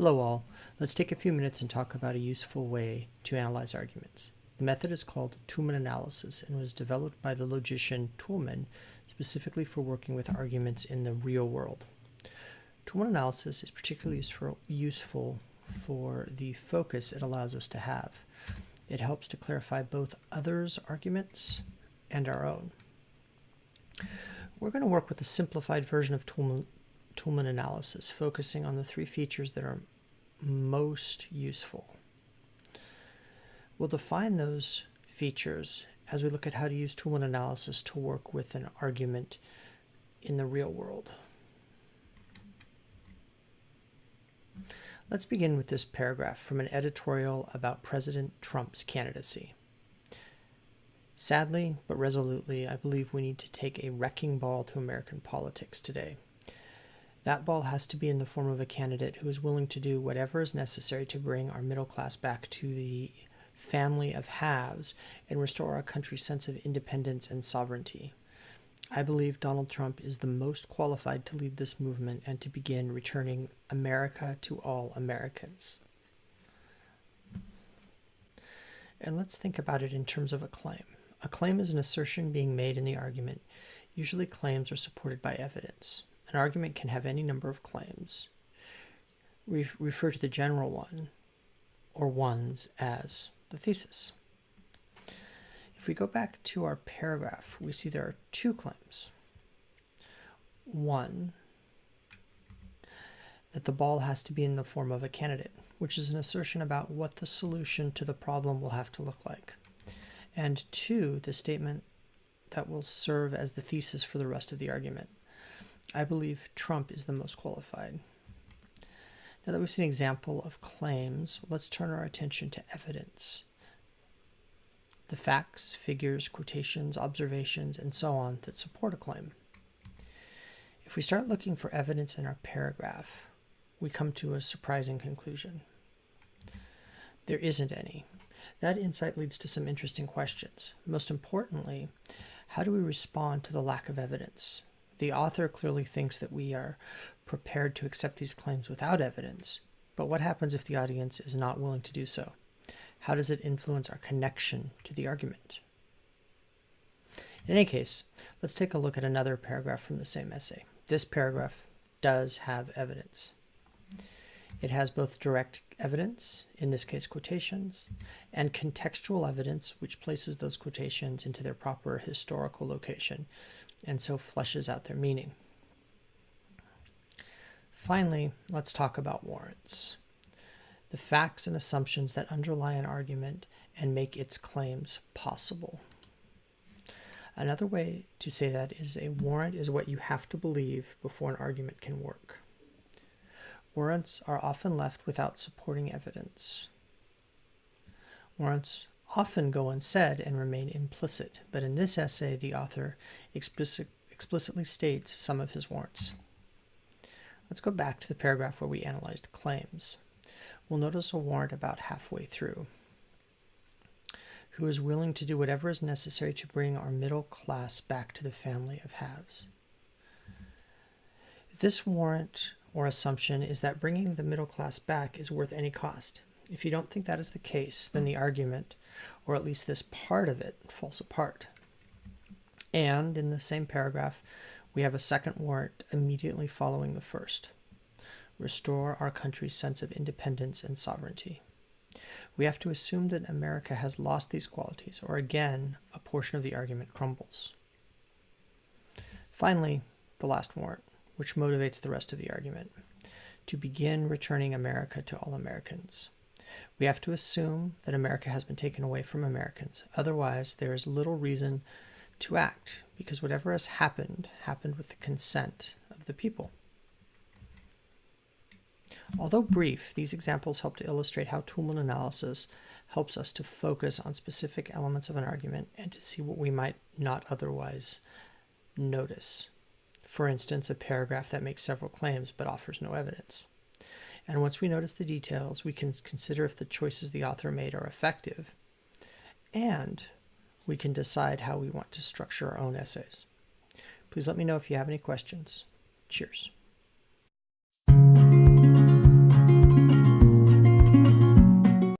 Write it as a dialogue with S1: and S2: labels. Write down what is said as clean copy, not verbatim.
S1: Hello all, let's take a few minutes and talk about a useful way to analyze arguments. The method is called Toulmin analysis and was developed by the logician Toulmin specifically for working with arguments in the real world. Toulmin analysis is particularly useful for the focus it allows us to have. It helps to clarify both others' arguments and our own. We're going to work with a simplified version of Toulmin analysis, focusing on the three features that are most useful. We'll define those features as we look at how to use Toulmin analysis to work with an argument in the real world. Let's begin with this paragraph from an editorial about President Trump's candidacy. Sadly, but resolutely, I believe we need to take a wrecking ball to American politics today. That ball has to be in the form of a candidate who is willing to do whatever is necessary to bring our middle class back to the family of haves and restore our country's sense of independence and sovereignty. I believe Donald Trump is the most qualified to lead this movement and to begin returning America to all Americans. And let's think about it in terms of a claim. A claim is an assertion being made in the argument. Usually claims are supported by evidence. An argument can have any number of claims. Refer to the general one or ones as the thesis. If we go back to our paragraph, we see there are two claims. One, that the ball has to be in the form of a candidate, which is an assertion about what the solution to the problem will have to look like. And two, the statement that will serve as the thesis for the rest of the argument. I believe Trump is the most qualified. Now that we've seen an example of claims, let's turn our attention to evidence. The facts, figures, quotations, observations, and so on that support a claim. If we start looking for evidence in our paragraph, we come to a surprising conclusion. There isn't any. That insight leads to some interesting questions. Most importantly, how do we respond to the lack of evidence? The author clearly thinks that we are prepared to accept these claims without evidence, but what happens if the audience is not willing to do so? How does it influence our connection to the argument? In any case, let's take a look at another paragraph from the same essay. This paragraph does have evidence. It has both direct evidence, in this case quotations, and contextual evidence, which places those quotations into their proper historical location, and so fleshes out their meaning. Finally, let's talk about warrants. The facts and assumptions that underlie an argument and make its claims possible. Another way to say that is a warrant is what you have to believe before an argument can work. Warrants are often left without supporting evidence. Warrants often go unsaid and remain implicit, but in this essay, the author explicitly states some of his warrants. Let's go back to the paragraph where we analyzed claims. We'll notice a warrant about halfway through. Who is willing to do whatever is necessary to bring our middle class back to the family of haves. This warrant or assumption is that bringing the middle class back is worth any cost. If you don't think that is the case, then the argument, or at least this part of it, falls apart. And in the same paragraph, we have a second warrant immediately following the first. Restore our country's sense of independence and sovereignty. We have to assume that America has lost these qualities, or again, a portion of the argument crumbles. Finally, the last warrant, which motivates the rest of the argument, to begin returning America to all Americans. We have to assume that America has been taken away from Americans. Otherwise, there is little reason to act, because whatever has happened with the consent of the people. Although brief, these examples help to illustrate how Toulmin analysis helps us to focus on specific elements of an argument and to see what we might not otherwise notice. For instance, a paragraph that makes several claims but offers no evidence. And once we notice the details, we can consider if the choices the author made are effective, and we can decide how we want to structure our own essays. Please let me know if you have any questions. Cheers.